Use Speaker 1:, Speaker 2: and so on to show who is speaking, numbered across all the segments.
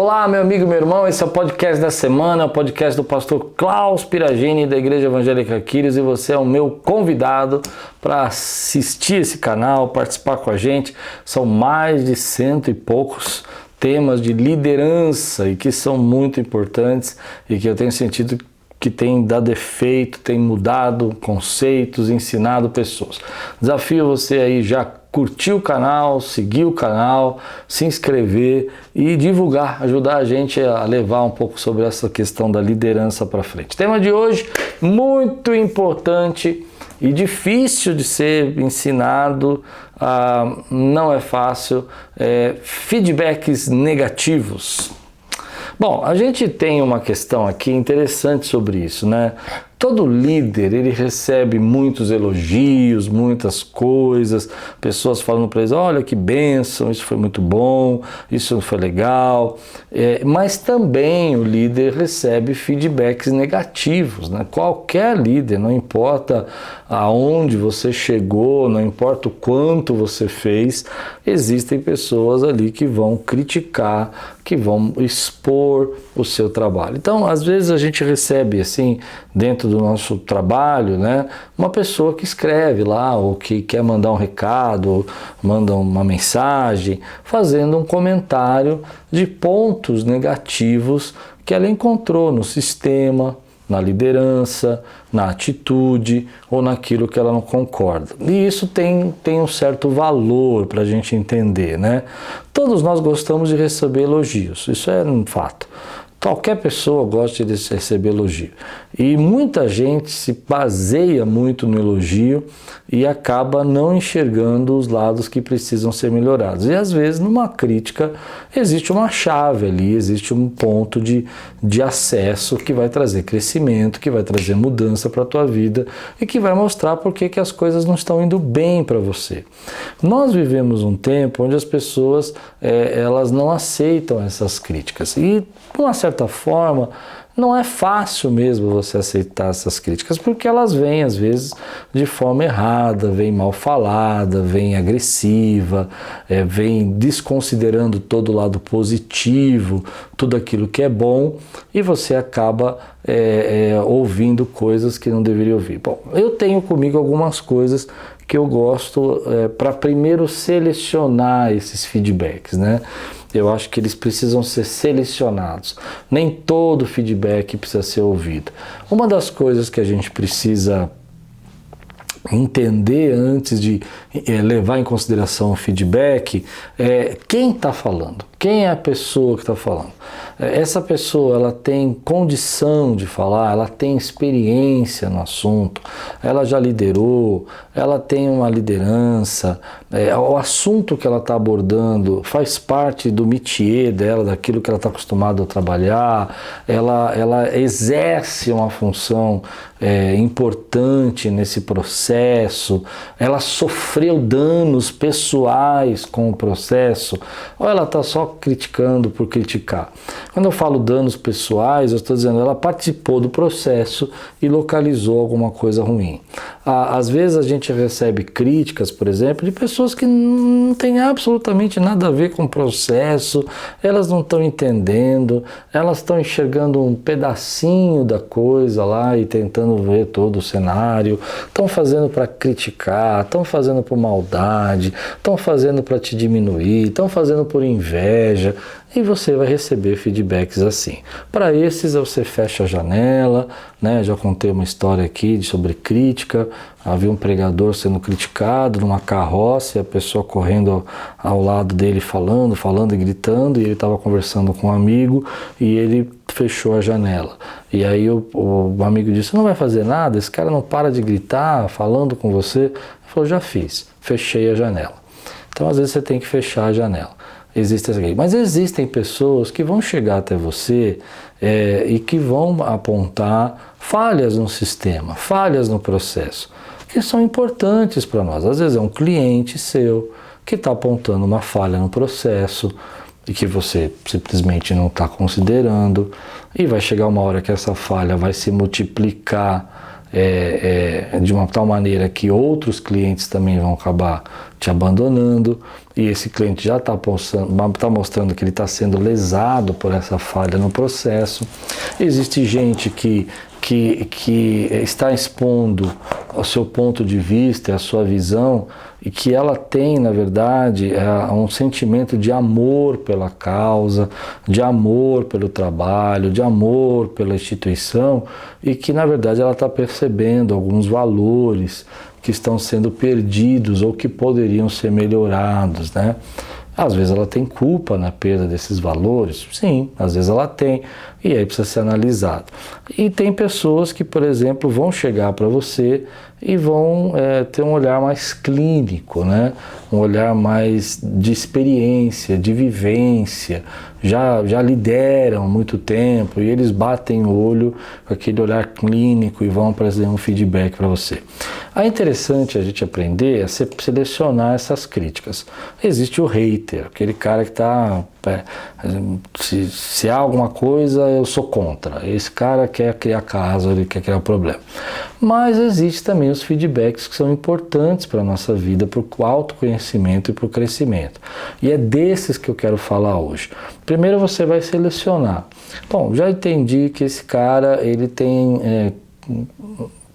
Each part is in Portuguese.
Speaker 1: Olá, meu amigo, meu irmão, esse é o podcast da semana, o podcast do pastor Klaus Piragini da Igreja Evangélica Quírios, e você é o meu convidado para assistir esse canal, participar com a gente. São mais de 100 e poucos temas de liderança e que são muito importantes e que eu tenho sentido que tem dado efeito, tem mudado conceitos, ensinado pessoas. Desafio você aí já curtir o canal, seguir o canal, se inscrever e divulgar, ajudar a gente a levar um pouco sobre essa questão da liderança para frente. Tema de hoje, muito importante e difícil de ser ensinado, não é fácil, feedbacks negativos. Bom, a gente tem uma questão aqui interessante sobre isso, né? Todo líder, ele recebe muitos elogios, muitas coisas, pessoas falando para eles, olha que bênção, isso foi muito bom, isso foi legal, mas também o líder recebe feedbacks negativos, né? Qualquer líder, não importa aonde você chegou, não importa o quanto você fez, existem pessoas ali que vão criticar, que vão expor o seu trabalho. Então, às vezes a gente recebe assim, dentro do nosso trabalho, né, uma pessoa que escreve lá, ou que quer mandar um recado, ou manda uma mensagem, fazendo um comentário de pontos negativos que ela encontrou no sistema, na liderança, na atitude ou naquilo que ela não concorda. E isso tem um certo valor para a gente entender, né? Todos nós gostamos de receber elogios, isso é um fato. Qualquer pessoa gosta de receber elogio. E muita gente se baseia muito no elogio e acaba não enxergando os lados que precisam ser melhorados. E às vezes numa crítica existe uma chave ali, existe um ponto de acesso que vai trazer crescimento, que vai trazer mudança para a tua vida e que vai mostrar por que as coisas não estão indo bem para você. Nós vivemos um tempo onde as pessoas elas não aceitam essas críticas e, de uma certa forma, não é fácil mesmo você aceitar essas críticas, porque elas vêm, às vezes, de forma errada, vêm mal falada, vêm agressiva, vêm desconsiderando todo o lado positivo, tudo aquilo que é bom, e você acaba ouvindo coisas que não deveria ouvir. Bom, eu tenho comigo algumas coisas que eu gosto para primeiro selecionar esses feedbacks, né? Eu acho que eles precisam ser selecionados. Nem todo feedback precisa ser ouvido. Uma das coisas que a gente precisa entender antes de levar em consideração o feedback é quem está falando, quem é a pessoa que está falando. Essa pessoa, ela tem condição de falar, ela tem experiência no assunto, ela já liderou, ela tem uma liderança, o assunto que ela está abordando faz parte do métier dela, daquilo que ela está acostumada a trabalhar, ela exerce uma função importante nesse processo, ela sofreu danos pessoais com o processo, ou ela está só criticando por criticar? Quando eu falo danos pessoais, eu estou dizendo ela participou do processo e localizou alguma coisa ruim. Às vezes a gente recebe críticas, por exemplo, de pessoas que não têm absolutamente nada a ver com o processo, elas não estão entendendo, elas estão enxergando um pedacinho da coisa lá e tentando ver todo o cenário, estão fazendo para criticar, estão fazendo por maldade, estão fazendo para te diminuir, estão fazendo por inveja, e você vai receber feedbacks assim. Para esses você fecha a janela, né? Já contei uma história aqui sobre crítica. Havia um pregador sendo criticado numa carroça e a pessoa correndo ao lado dele falando e gritando, e ele estava conversando com um amigo e ele fechou a janela. E aí o amigo disse, não vai fazer nada? Esse cara não para de gritar falando com você. Ele falou, já fiz, fechei a janela. Então às vezes você tem que fechar a janela. Mas existem pessoas que vão chegar até você e que vão apontar falhas no sistema, falhas no processo, que são importantes para nós. Às vezes é um cliente seu que está apontando uma falha no processo e que você simplesmente não está considerando, e vai chegar uma hora que essa falha vai se multiplicar de uma tal maneira que outros clientes também vão acabar te abandonando, e esse cliente já está mostrando que ele está sendo lesado por essa falha no processo. Existe gente que está expondo o seu ponto de vista, a sua visão, e que ela tem, na verdade, um sentimento de amor pela causa, de amor pelo trabalho, de amor pela instituição, e que, na verdade, ela está percebendo alguns valores que estão sendo perdidos ou que poderiam ser melhorados, né? Às vezes ela tem culpa na perda desses valores, sim, às vezes ela tem, e aí precisa ser analisado. E tem pessoas que, por exemplo, vão chegar para você e vão ter um olhar mais clínico, né? Um olhar mais de experiência, de vivência, já lideram há muito tempo e eles batem o olho com aquele olhar clínico e vão trazer um feedback para você. É interessante a gente aprender a selecionar essas críticas. Existe o hater, aquele cara que está... Se há alguma coisa, eu sou contra. Esse cara quer criar caso, ele quer criar problema. Mas existe também os feedbacks que são importantes para a nossa vida, para o autoconhecimento e para o crescimento. E é desses que eu quero falar hoje. Primeiro você vai selecionar. Bom, já entendi que esse cara, ele tem...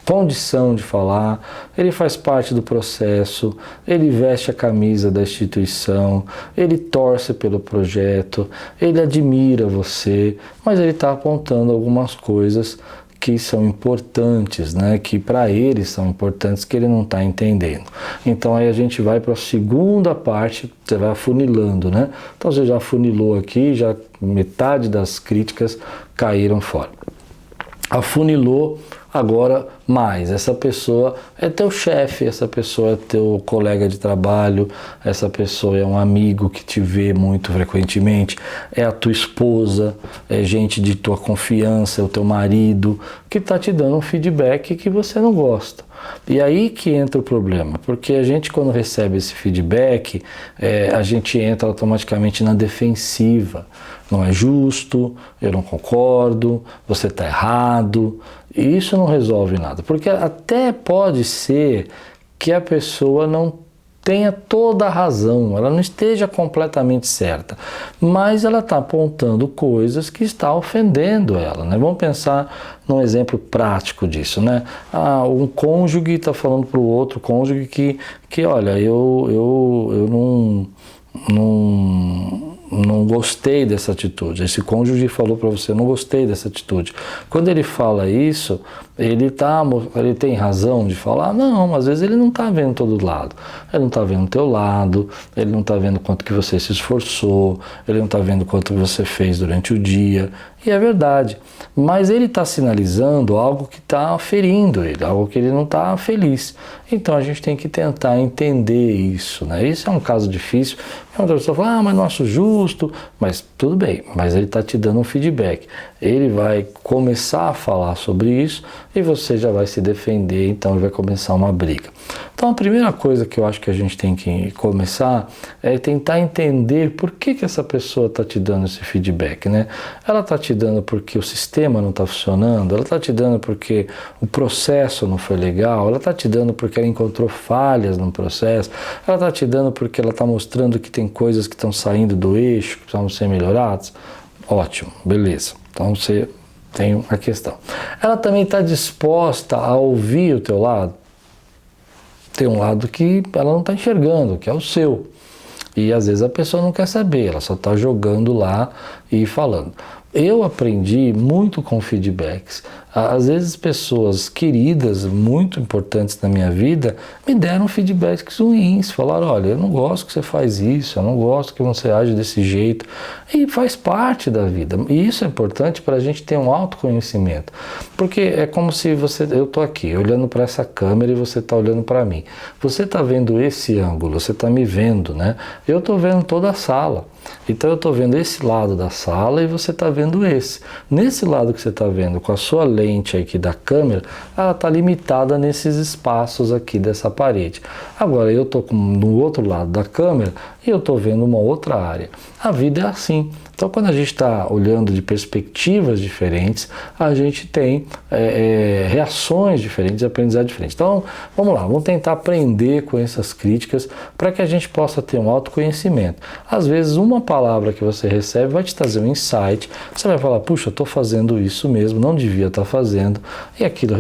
Speaker 1: condição de falar, ele faz parte do processo, ele veste a camisa da instituição, ele torce pelo projeto, ele admira você, mas ele está apontando algumas coisas que são importantes, né? Que para ele são importantes, que ele não está entendendo. Então aí a gente vai para a segunda parte, você vai afunilando, né? Então você já afunilou aqui, já metade das críticas caíram fora. Afunilou, agora mais. Essa pessoa é teu chefe, essa pessoa é teu colega de trabalho, essa pessoa é um amigo que te vê muito frequentemente, é a tua esposa, é gente de tua confiança, é o teu marido, que está te dando um feedback que você não gosta. E aí que entra o problema, porque a gente, quando recebe esse feedback, a gente entra automaticamente na defensiva. Não é justo, eu não concordo, você está errado, e isso não resolve nada, porque até pode ser que a pessoa não tenha toda a razão, ela não esteja completamente certa, mas ela está apontando coisas que estão ofendendo ela, né? Vamos pensar num exemplo prático disso, né? Um cônjuge está falando para o outro cônjuge que olha, eu não gostei dessa atitude. Esse cônjuge falou para você, não gostei dessa atitude. Quando ele fala isso, ele tem razão de falar? Não, às vezes ele não está vendo todo lado. Ele não está vendo o teu lado, ele não está vendo quanto que você se esforçou, ele não está vendo quanto você fez durante o dia. E é verdade. Mas ele está sinalizando algo que está ferindo ele, algo que ele não está feliz. Então a gente tem que tentar entender isso, né? Isso é um caso difícil. A pessoa fala, mas não acho justo, mas tudo bem, mas ele está te dando um feedback. Ele vai começar a falar sobre isso e você já vai se defender, então vai começar uma briga. Então a primeira coisa que eu acho que a gente tem que começar é tentar entender por que essa pessoa está te dando esse feedback, né? Ela está te dando porque o sistema não está funcionando, ela está te dando porque o processo não foi legal, ela está te dando porque ela encontrou falhas no processo, ela está te dando porque ela está mostrando que tem coisas que estão saindo do eixo, que precisam ser melhoradas. Ótimo, beleza. Então você tem uma questão. Ela também está disposta a ouvir o teu lado? Tem um lado que ela não está enxergando, que é o seu. E às vezes a pessoa não quer saber, ela só está jogando lá e falando. Eu aprendi muito com feedbacks. Às vezes pessoas queridas, muito importantes na minha vida, me deram feedbacks ruins, falaram, olha, eu não gosto que você faz isso, eu não gosto que você age desse jeito, e faz parte da vida. E isso é importante para a gente ter um autoconhecimento, porque é como se eu estou aqui olhando para essa câmera e você está olhando para mim. Você está vendo esse ângulo, você está me vendo, né? Eu estou vendo toda a sala. Então eu estou vendo esse lado da sala e você está vendo esse. Nesse lado que você está vendo, com a sua lente aqui da câmera, ela está limitada nesses espaços aqui dessa parede. Agora eu estou no outro lado da câmera e eu estou vendo uma outra área. A vida é assim. Então, quando a gente está olhando de perspectivas diferentes, a gente tem reações diferentes, aprendizado diferente. Então, vamos lá, vamos tentar aprender com essas críticas para que a gente possa ter um autoconhecimento. Às vezes, uma palavra que você recebe vai te trazer um insight, você vai falar, puxa, eu estou fazendo isso mesmo, não devia estar fazendo, e aquilo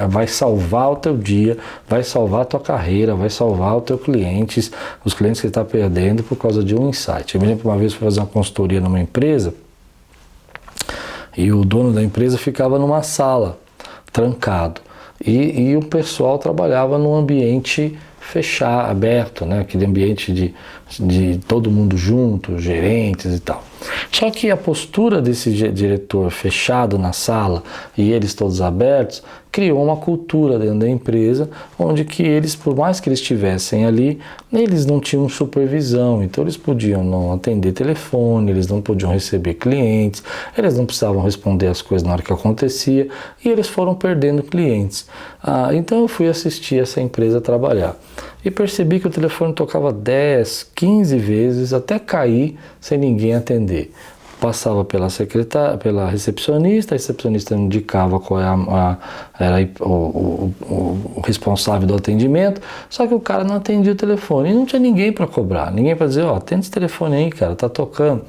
Speaker 1: vai salvar o teu dia, vai salvar a tua carreira, vai salvar os teus clientes, os clientes que você está perdendo por causa de um insight. Eu me lembro uma vez fui fazer uma consultoria numa empresa e o dono da empresa ficava numa sala, trancado, e o pessoal trabalhava num ambiente fechado, aberto, né? Aquele ambiente de todo mundo junto, gerentes e tal. Só que a postura desse diretor fechado na sala e eles todos abertos criou uma cultura dentro da empresa onde que eles, por mais que eles estivessem ali, eles não tinham supervisão, então eles podiam não atender telefone, eles não podiam receber clientes, eles não precisavam responder as coisas na hora que acontecia e eles foram perdendo clientes. Então eu fui assistir essa empresa trabalhar e percebi que o telefone tocava 10, 15 vezes até cair sem ninguém atender. Passava pela secretária, pela recepcionista, a recepcionista indicava qual era o responsável do atendimento, só que o cara não atendia o telefone e não tinha ninguém para cobrar, ninguém para dizer, atende esse telefone aí, cara, tá tocando.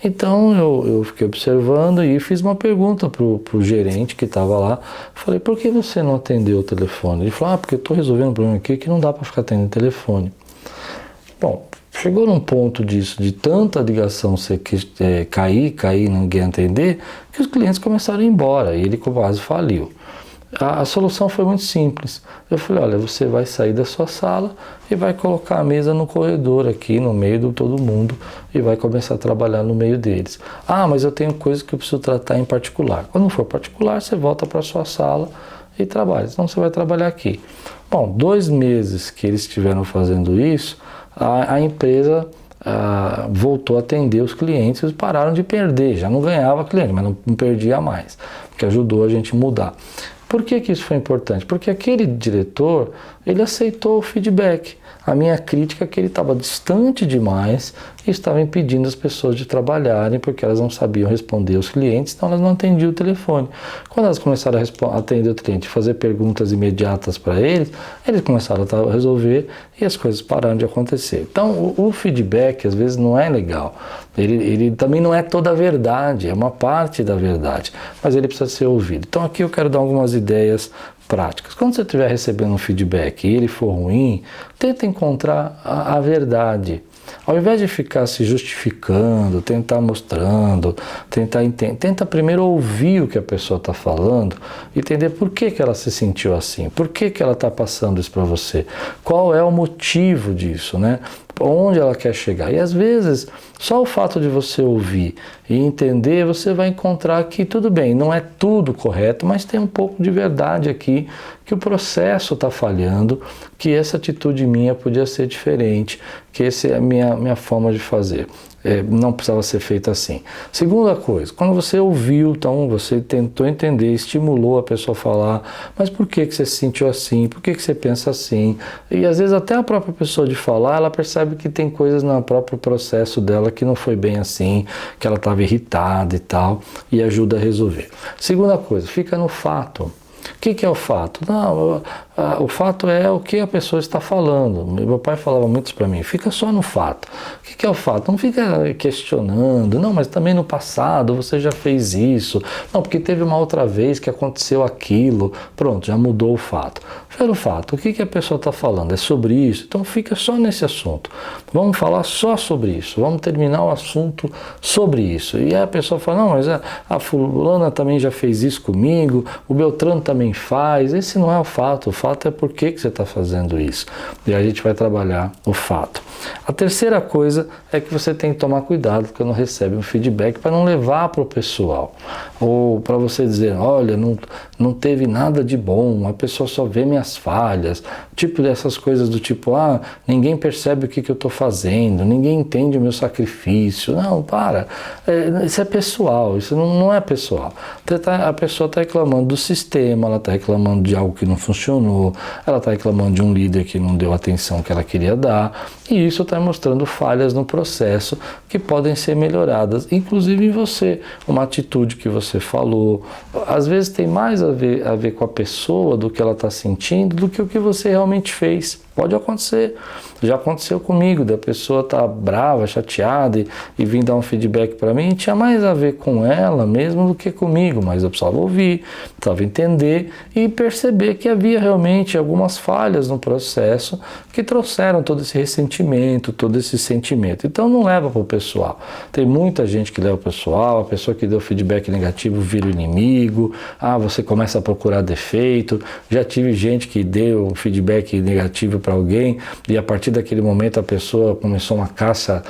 Speaker 1: Então eu fiquei observando e fiz uma pergunta pro gerente que estava lá, falei, por que você não atendeu o telefone? Ele falou, porque eu estou resolvendo um problema aqui que não dá para ficar atendendo o telefone. Bom, chegou num ponto disso, de tanta ligação cair, ninguém atender, que os clientes começaram a ir embora e ele quase faliu. A solução foi muito simples. Eu falei, olha, você vai sair da sua sala e vai colocar a mesa no corredor aqui, no meio de todo mundo e vai começar a trabalhar no meio deles. Mas eu tenho coisas que eu preciso tratar em particular. Quando for particular, você volta para a sua sala e trabalha. Então você vai trabalhar aqui. Bom, 2 meses que eles estiveram fazendo isso, a empresa voltou a atender os clientes e pararam de perder. Já não ganhava cliente, mas não perdia mais, porque ajudou a gente a mudar. Por que isso foi importante? Porque aquele diretor, ele aceitou o feedback. A minha crítica é que ele estava distante demais e estava impedindo as pessoas de trabalharem porque elas não sabiam responder aos clientes, então elas não atendiam o telefone. Quando elas começaram a atender o cliente, fazer perguntas imediatas para eles, eles começaram a resolver e as coisas pararam de acontecer. Então o feedback às vezes não é legal, ele também não é toda a verdade, é uma parte da verdade, mas ele precisa ser ouvido. Então aqui eu quero dar algumas ideias práticas. Quando você estiver recebendo um feedback e ele for ruim, tenta encontrar a verdade. Ao invés de ficar se justificando, tentar mostrando, tenta primeiro ouvir o que a pessoa está falando e entender por que ela se sentiu assim, por que ela está passando isso para você, qual é o motivo disso, né? Onde ela quer chegar. E às vezes, só o fato de você ouvir e entender, você vai encontrar que tudo bem, não é tudo correto, mas tem um pouco de verdade aqui, que o processo está falhando, que essa atitude minha podia ser diferente, que essa é a minha forma de fazer. Não precisava ser feita assim. Segunda coisa, quando você ouviu, então você tentou entender, estimulou a pessoa a falar, mas por que você se sentiu assim? Por que você pensa assim? E às vezes até a própria pessoa de falar, ela percebe que tem coisas no próprio processo dela que não foi bem assim, que ela estava irritada e tal, e ajuda a resolver. Segunda coisa, fica no fato. O que é o fato? Não, o fato é o que a pessoa está falando. Meu pai falava muito isso para mim, fica só no fato. O que é o fato? Não fica questionando, não, mas também no passado você já fez isso, não, porque teve uma outra vez que aconteceu aquilo, pronto, já mudou o fato. Pelo fato, o que a pessoa está falando? É sobre isso? Então fica só nesse assunto. Vamos falar só sobre isso, vamos terminar o assunto sobre isso. E aí a pessoa fala, não, mas a fulana também já fez isso comigo, o Beltrano também faz, esse não é o fato é por que você está fazendo isso. E a gente vai trabalhar o fato. A terceira coisa é que você tem que tomar cuidado quando recebe um feedback para não levar para o pessoal. Ou para você dizer, olha, não teve nada de bom, a pessoa só vê minhas falhas. Tipo dessas coisas do tipo, ninguém percebe o que eu estou fazendo, ninguém entende o meu sacrifício. Não, para. Isso é pessoal, isso não é pessoal. A pessoa está reclamando do sistema, ela está reclamando de algo que não funcionou, funcionou, ela está reclamando de um líder que não deu a atenção que ela queria dar, e isso está mostrando falhas no processo que podem ser melhoradas, inclusive em você, uma atitude que você falou, às vezes tem mais a ver com a pessoa, do que ela está sentindo, do que o que você realmente fez. Pode acontecer, já aconteceu comigo, da pessoa tá brava, chateada e vir dar um feedback para mim, tinha mais a ver com ela mesmo do que comigo, mas eu precisava ouvir, precisava entender e perceber que havia realmente algumas falhas no processo que trouxeram todo esse ressentimento, todo esse sentimento. Então não leva para o pessoal. Tem muita gente que leva para o pessoal, a pessoa que deu feedback negativo vira o inimigo, você começa a procurar defeito. Já tive gente que deu feedback negativo para alguém e a partir daquele momento a pessoa começou uma caça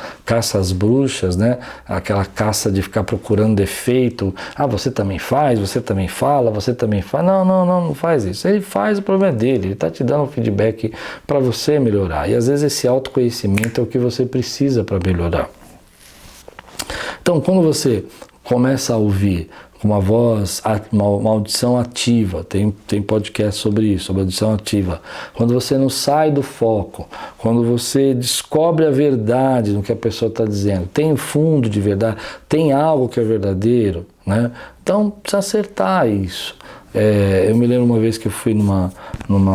Speaker 1: às bruxas, né? Aquela caça de ficar procurando defeito. Você também faz, você também fala, você também faz. Não faz isso. Ele faz, o problema é dele. Ele está te dando um feedback para você melhorar. E às vezes esse autoconhecimento é o que você precisa para melhorar. Então, quando você começa a ouvir com uma voz, uma audição ativa, tem podcast sobre isso, sobre audição ativa. Quando você não sai do foco, quando você descobre a verdade no que a pessoa está dizendo, tem fundo de verdade, tem algo que é verdadeiro, né? Então precisa acertar isso. Eu me lembro uma vez que eu fui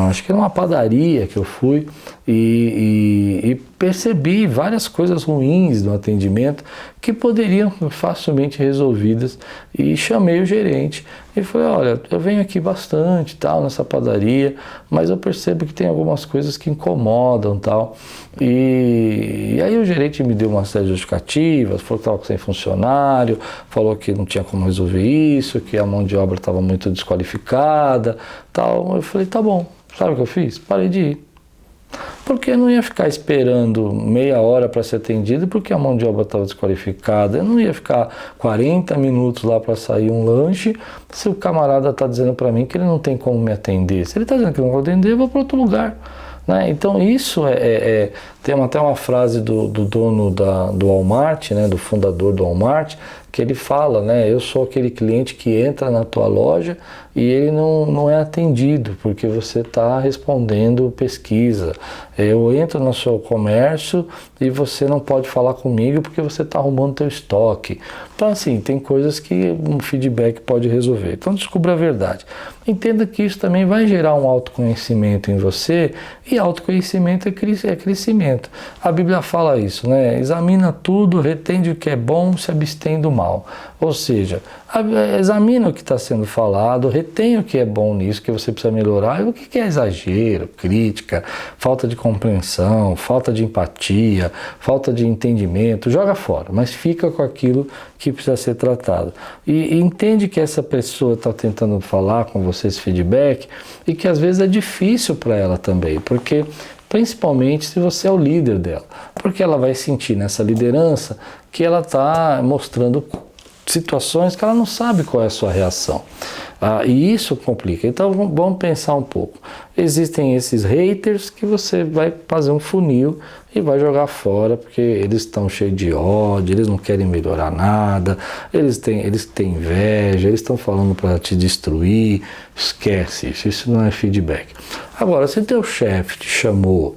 Speaker 1: acho que era uma padaria que eu fui e percebi várias coisas ruins no atendimento que poderiam facilmente resolvidas e chamei o gerente e falei, olha, eu venho aqui bastante nessa padaria, mas eu percebo que tem algumas coisas que incomodam e aí o gerente me deu uma série de justificativas, falou que estava sem funcionário, falou que não tinha como resolver isso, que a mão de obra estava muito desqualificada, eu falei, tá bom, sabe o que eu fiz? Parei de ir. Porque eu não ia ficar esperando meia hora para ser atendido porque a mão de obra estava desqualificada. Eu não ia ficar 40 minutos lá para sair um lanche se o camarada está dizendo para mim que ele não tem como me atender. Se ele está dizendo que não vou atender, eu vou para outro lugar. Né? Então isso tem até uma frase do dono do Walmart, né? Do fundador do Walmart, que ele fala, né? Eu sou aquele cliente que entra na tua loja e ele não é atendido porque você está respondendo pesquisa. Eu entro no seu comércio e você não pode falar comigo porque você está arrumando teu estoque. Então assim, tem coisas que um feedback pode resolver. Então descubra a verdade. Entenda que isso também vai gerar um autoconhecimento em você e autoconhecimento é crescimento. A Bíblia fala isso, né? Examina tudo, retende o que é bom, se abstém do mal. Ou seja, examina o que está sendo falado, retém o que é bom nisso, que você precisa melhorar, e o que é exagero, crítica, falta de compreensão, falta de empatia, falta de entendimento, joga fora, mas fica com aquilo que precisa ser tratado. E entende que essa pessoa está tentando falar com você esse feedback e que às vezes é difícil para ela também, porque principalmente se você é o líder dela, porque ela vai sentir nessa liderança que ela está mostrando situações que ela não sabe qual é a sua reação. E isso complica. Então vamos pensar um pouco. Existem esses haters que você vai fazer um funil e vai jogar fora porque eles estão cheios de ódio, eles não querem melhorar nada, eles têm inveja, eles estão falando para te destruir. Esquece isso não é feedback. Agora, se teu chefe te chamou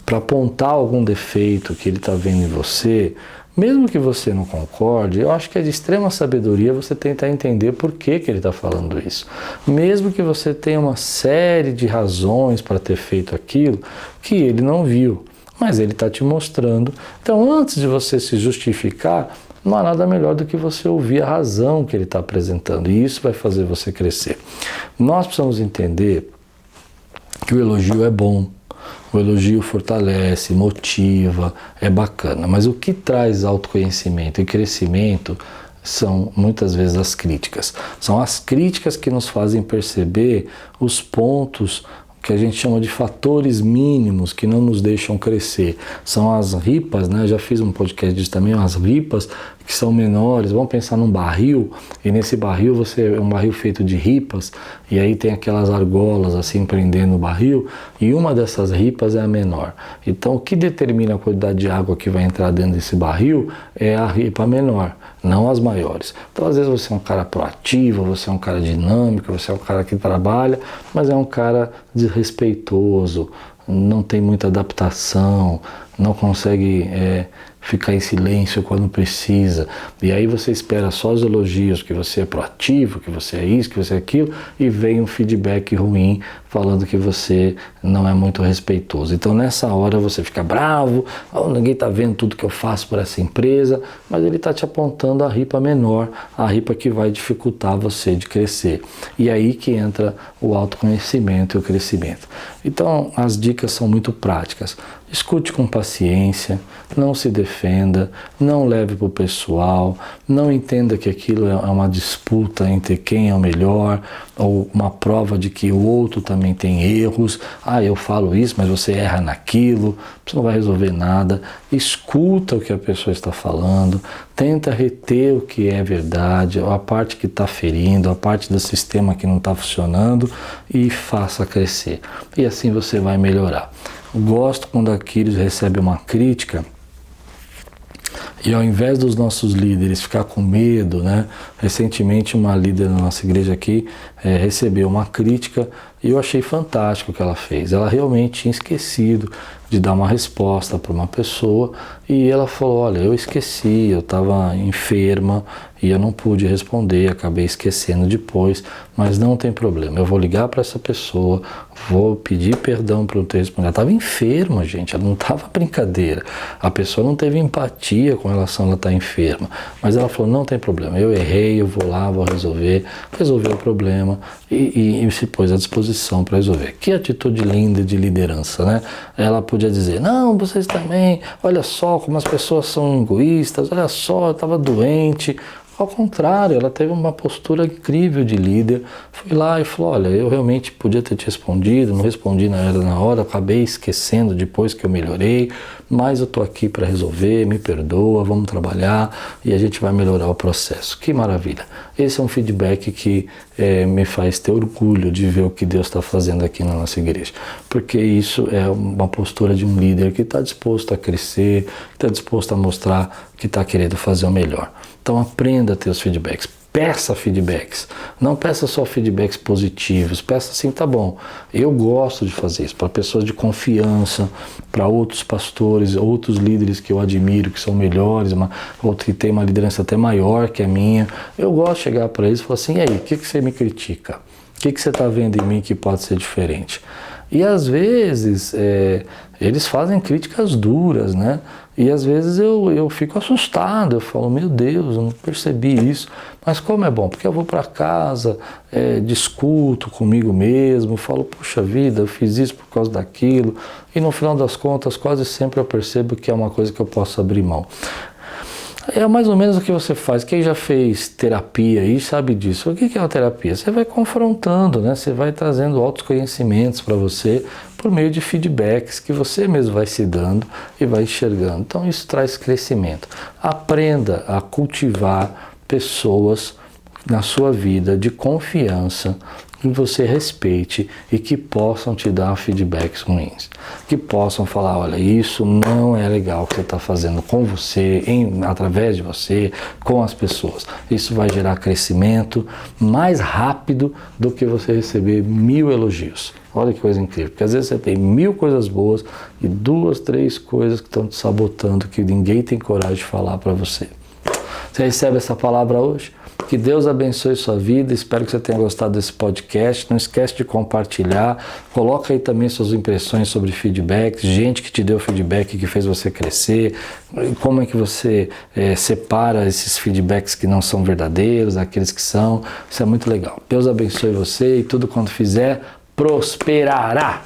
Speaker 1: para apontar algum defeito que ele está vendo em você, mesmo que você não concorde, eu acho que é de extrema sabedoria você tentar entender por que ele está falando isso. Mesmo que você tenha uma série de razões para ter feito aquilo que ele não viu, mas ele está te mostrando. Então, antes de você se justificar, não há nada melhor do que você ouvir a razão que ele está apresentando, e isso vai fazer você crescer. Nós precisamos entender que o elogio é bom. O elogio fortalece, motiva, é bacana. Mas o que traz autoconhecimento e crescimento são muitas vezes as críticas. São as críticas que nos fazem perceber os pontos que a gente chama de fatores mínimos que não nos deixam crescer. São as ripas, né? Já fiz um podcast disso também, as ripas que são menores, vamos pensar num barril, e nesse barril é um barril feito de ripas, e aí tem aquelas argolas assim prendendo o barril, e uma dessas ripas é a menor. Então o que determina a quantidade de água que vai entrar dentro desse barril é a ripa menor, não as maiores. Então às vezes você é um cara proativo, você é um cara dinâmico, você é um cara que trabalha, mas é um cara desrespeitoso, não tem muita adaptação, não consegue ficar em silêncio quando precisa. E aí você espera só os elogios, que você é proativo, que você é isso, que você é aquilo, e vem um feedback ruim falando que você não é muito respeitoso. Então nessa hora você fica bravo, ninguém está vendo tudo que eu faço por essa empresa, mas ele está te apontando a ripa menor, a ripa que vai dificultar você de crescer. E aí que entra o autoconhecimento e o crescimento. Então as dicas são muito práticas. Escute com paciência, não se defenda, não leve para o pessoal, não entenda que aquilo é uma disputa entre quem é o melhor, ou uma prova de que o outro também tem erros. Eu falo isso, mas você erra naquilo, você não vai resolver nada. Escuta o que a pessoa está falando, tenta reter o que é verdade, a parte que está ferindo, a parte do sistema que não está funcionando, e faça crescer. E assim você vai melhorar. Gosto quando Aquiles recebe uma crítica e ao invés dos nossos líderes ficar com medo, né? Recentemente uma líder da nossa igreja aqui recebeu uma crítica e eu achei fantástico o que ela fez. Ela realmente tinha esquecido de dar uma resposta para uma pessoa e ela falou, olha, eu esqueci, eu estava enferma e eu não pude responder, acabei esquecendo depois, mas não tem problema, eu vou ligar para essa pessoa, vou pedir perdão por não ter respondido. Ela estava enferma, gente, ela não estava brincadeira, a pessoa não teve empatia com relação a ela estar enferma, mas ela falou, não tem problema, eu errei, eu vou lá, vou resolver o problema e se pôs à disposição para resolver. Que atitude linda de liderança, né? Ela podia dizer, não, vocês também, olha só como as pessoas são egoístas, olha só, eu estava doente. Ao contrário, ela teve uma postura incrível de líder, foi lá e falou, olha, eu realmente podia ter te respondido, não respondi na hora, acabei esquecendo depois que eu melhorei, mas eu estou aqui para resolver, me perdoa, vamos trabalhar e a gente vai melhorar o processo. Que maravilha! Esse é um feedback que me faz ter orgulho de ver o que Deus está fazendo aqui na nossa igreja, porque isso é uma postura de um líder que está disposto a crescer, que está disposto a mostrar que está querendo fazer o melhor. Então aprenda a ter os feedbacks, peça feedbacks, não peça só feedbacks positivos, peça assim, tá bom, eu gosto de fazer isso para pessoas de confiança, para outros pastores, outros líderes que eu admiro, que são melhores, outros que têm uma liderança até maior que a minha, eu gosto de chegar para eles e falar assim, e aí, o que você me critica? O que você está vendo em mim que pode ser diferente? E às vezes eles fazem críticas duras, né? E às vezes eu fico assustado, eu falo, meu Deus, eu não percebi isso. Mas como é bom, porque eu vou para casa, discuto comigo mesmo, falo, puxa vida, eu fiz isso por causa daquilo. E no final das contas, quase sempre eu percebo que é uma coisa que eu posso abrir mão. É mais ou menos o que você faz. Quem já fez terapia aí sabe disso. O que é uma terapia? Você vai confrontando, né? Você vai trazendo outros conhecimentos para você por meio de feedbacks que você mesmo vai se dando e vai enxergando. Então isso traz crescimento. Aprenda a cultivar pessoas na sua vida de confiança, que você respeite e que possam te dar feedbacks ruins, que possam falar, olha, isso não é legal que você está fazendo com você, através de você, com as pessoas. Isso vai gerar crescimento mais rápido do que você receber 1000 elogios. Olha que coisa incrível, porque às vezes você tem 1000 coisas boas e 2, 3 coisas que estão te sabotando, que ninguém tem coragem de falar para você. Você recebe essa palavra hoje? Que Deus abençoe sua vida, espero que você tenha gostado desse podcast, não esquece de compartilhar, coloca aí também suas impressões sobre feedbacks, gente que te deu feedback que fez você crescer, como é que você separa esses feedbacks que não são verdadeiros, aqueles que são, isso é muito legal. Deus abençoe você e tudo quanto fizer, prosperará!